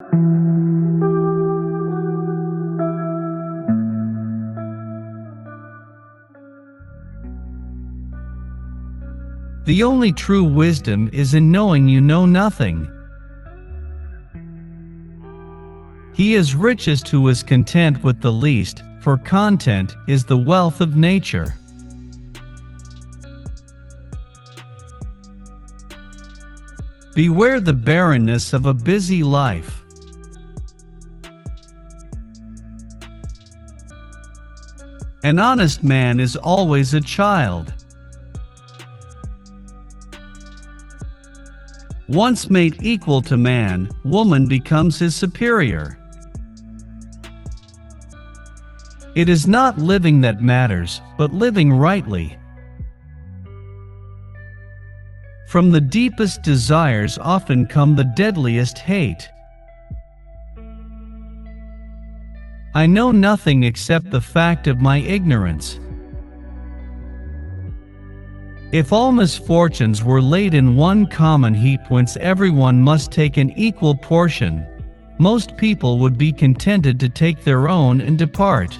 The only true wisdom is in knowing you know nothing. He is richest who is content with the least, for content is the wealth of nature. Beware the barrenness of a busy life. An honest man is always a child. Once made equal to man, woman becomes his superior. It is not living that matters, but living rightly. From the deepest desires often come the deadliest hate. I know nothing except the fact of my ignorance. If all misfortunes were laid in one common heap whence everyone must take an equal portion, most people would be contented to take their own and depart.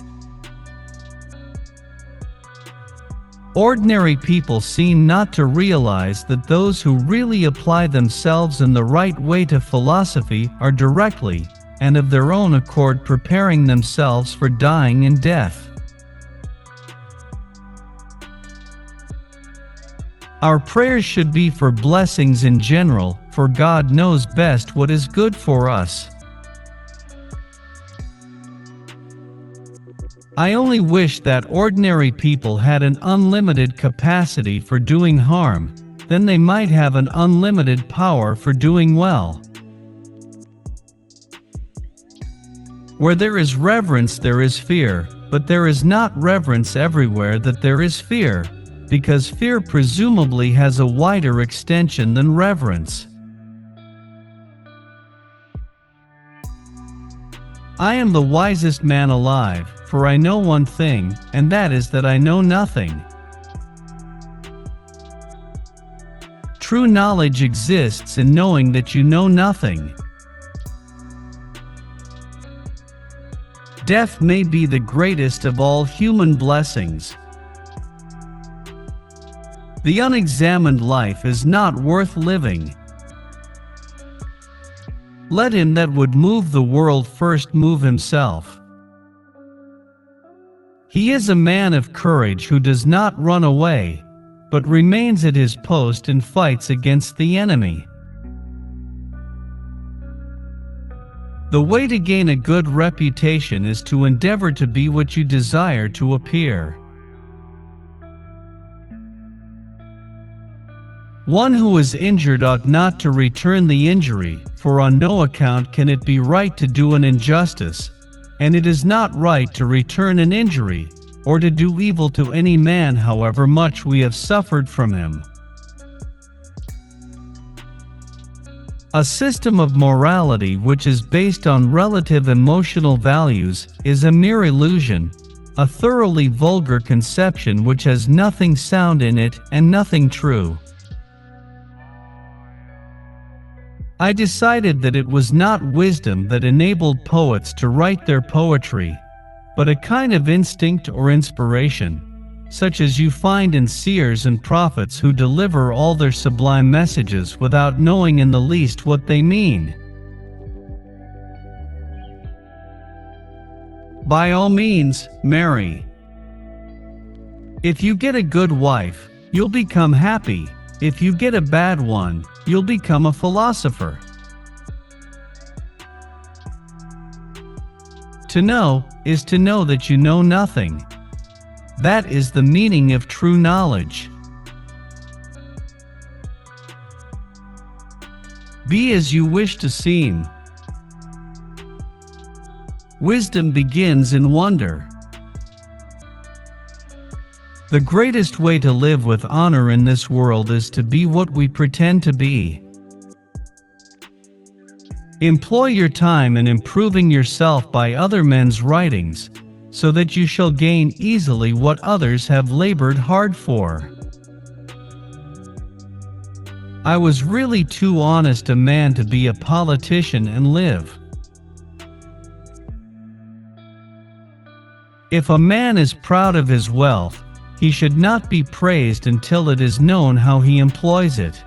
Ordinary people seem not to realize that those who really apply themselves in the right way to philosophy are directly, and of their own accord, preparing themselves for dying and death. Our prayers should be for blessings in general, for God knows best what is good for us. I only wish that ordinary people had an unlimited capacity for doing harm, then they might have an unlimited power for doing well. Where there is reverence there is fear, but there is not reverence everywhere that there is fear, because fear presumably has a wider extension than reverence. I am the wisest man alive, for I know one thing, and that is that I know nothing. True knowledge exists in knowing that you know nothing. Death may be the greatest of all human blessings. The unexamined life is not worth living. Let him that would move the world first move himself. He is a man of courage who does not run away, but remains at his post and fights against the enemy. The way to gain a good reputation is to endeavor to be what you desire to appear. One who is injured ought not to return the injury, for on no account can it be right to do an injustice, and it is not right to return an injury, or to do evil to any man however much we have suffered from him. A system of morality which is based on relative emotional values is a mere illusion, a thoroughly vulgar conception which has nothing sound in it and nothing true. I decided that it was not wisdom that enabled poets to write their poetry, but a kind of instinct or inspiration, such as you find in seers and prophets who deliver all their sublime messages without knowing in the least what they mean. By all means, marry. If you get a good wife, you'll become happy. If you get a bad one, you'll become a philosopher. To know is to know that you know nothing. That is the meaning of true knowledge. Be as you wish to seem. Wisdom begins in wonder. The greatest way to live with honor in this world is to be what we pretend to be. Employ your time in improving yourself by other men's writings, so that you shall gain easily what others have labored hard for. I was really too honest a man to be a politician and live, If a man is proud of his wealth, he should not be praised until it is known how he employs it.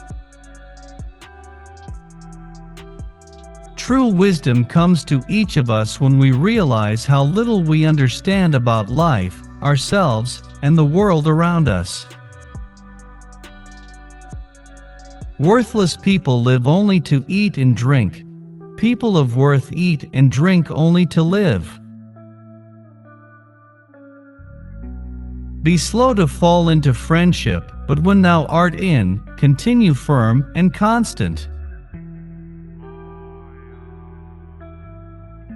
True wisdom comes to each of us when we realize how little we understand about life, ourselves, and the world around us. Worthless people live only to eat and drink. People of worth eat and drink only to live. Be slow to fall into friendship, but when thou art in, continue firm and constant.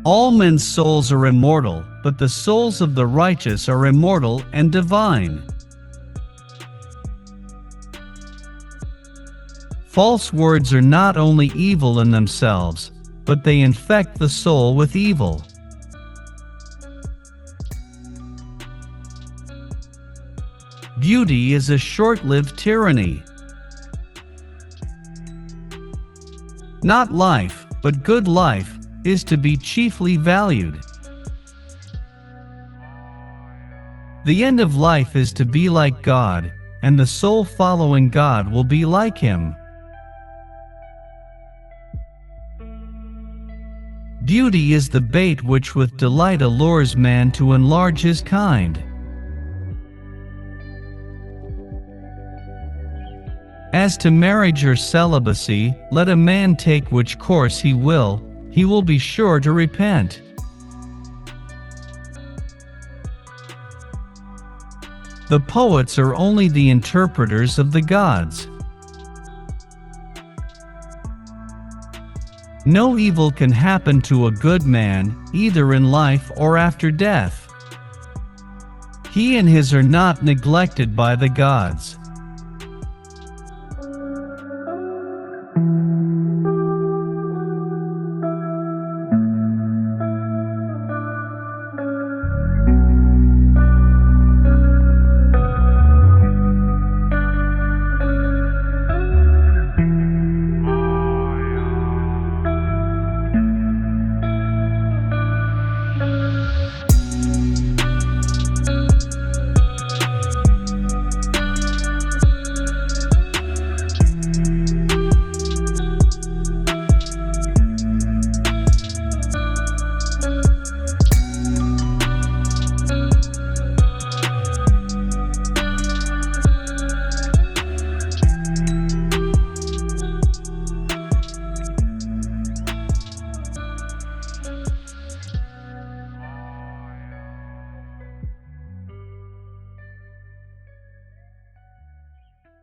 All men's souls are immortal, but the souls of the righteous are immortal and divine. False words are not only evil in themselves, but they infect the soul with evil. Beauty is a short-lived tyranny. Not life, but good life, is to be chiefly valued. The end of life is to be like God, and the soul following God will be like Him. Beauty is the bait which with delight allures man to enlarge his kind. As to marriage or celibacy, let a man take which course he will be sure to repent. The poets are only the interpreters of the gods. No evil can happen to a good man, either in life or after death. He and his are not neglected by the gods.